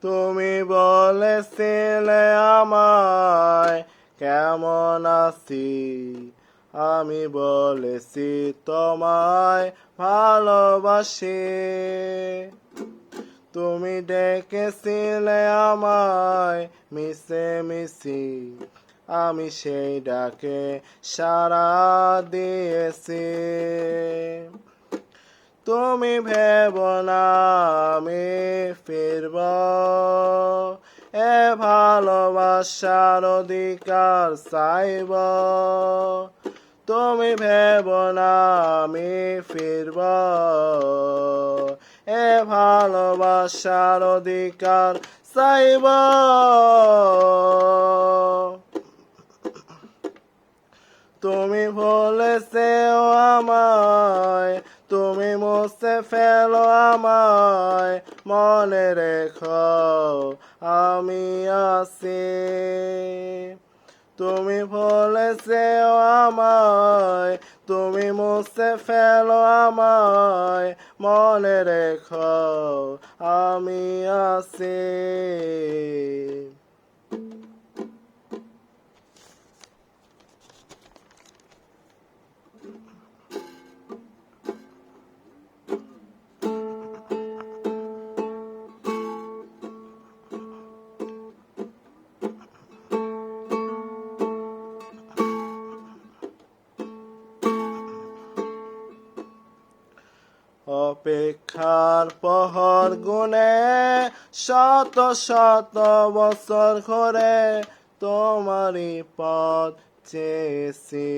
তুমি বলেছিলে আমায় কেমন আছি, আমি বলেছি তোমায় ভালোবাসি। তুমি ডেকেছিলে আমায় মিশি, আমি সেই ডাকে সাড়া দিয়েছি। তুমি ভেবো না আমি ফিরব, এ ভালোবাসার অধিকার চাইব। তুমি ভেবো না আমি ফিরব, এ ভালোবাসার অধিকার চাইব। তুমি বলেছেও আমায়, তুমি মুছে ফেলো আমায়, মনে রেখো আমি আছি। তুমি বলেছেও আমায়, তুমি মুছে ফেলো আমায়, মনে রেখো আমি আছি। অপেক্ষার প্রহর গুনে শত শত বছর ধরে তোমারই পথ চেয়েছি।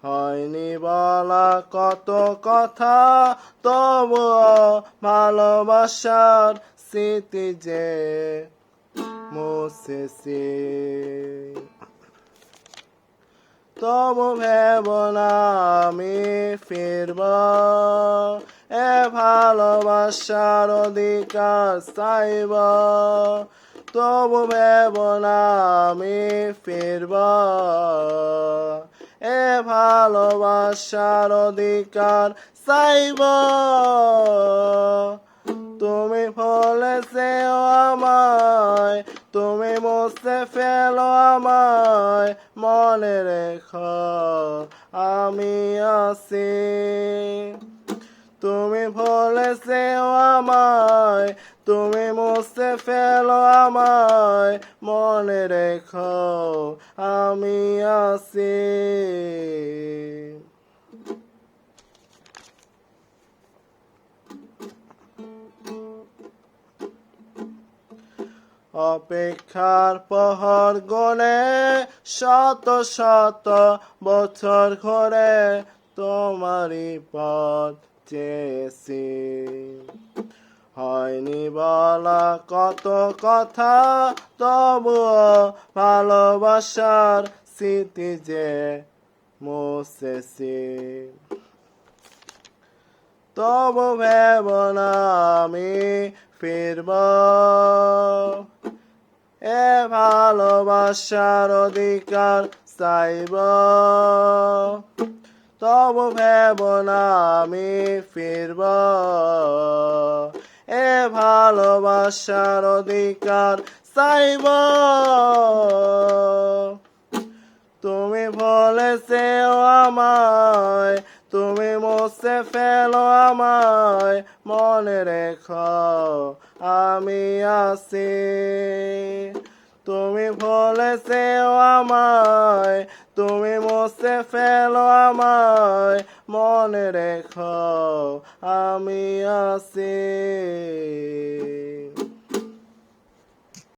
হয়নি বলা কত কথা, তবুও ভালোবাসার স্মৃতি যে মুছেছি। তবু ভেবো না আমি ফিরব, এ ভালোবাসার অধিকার চাইব। তবু ভেবো না আমি ফিরব, এ ভালোবাসার অধিকার চাইব। তুমি বলেছেও আমায়, তুমি মুছে ফেলো আমায়, মনে রেখো আমি আছি। তুমি বলেছেও আমায়, তুমি মুছে ফেলো আমায়, মনে রেখো আমি আছি। অপেক্ষার প্রহর গনে শত শত বছর ধরে তোমারই পথ চেয়েছি। হয়নি বলা কত কথা, তবুও ভালোবাসার স্মৃতি যে মুছেছি। তবু ভেবো না আমি ফিরব, এ ভালোবাসার অধিকার চাইব। তবু ভেবো না আমি ফিরব, এ ভালোবাসার অধিকার চাইব। তুমি বলেছেও আমায়, তুমি মুছে ফেলো আমায়, মনে রেখো আমি আছি। তুমি বলেছেও আমায়, তুমি মুছে ফেলো আমায়, মনে রেখো আমি আছি।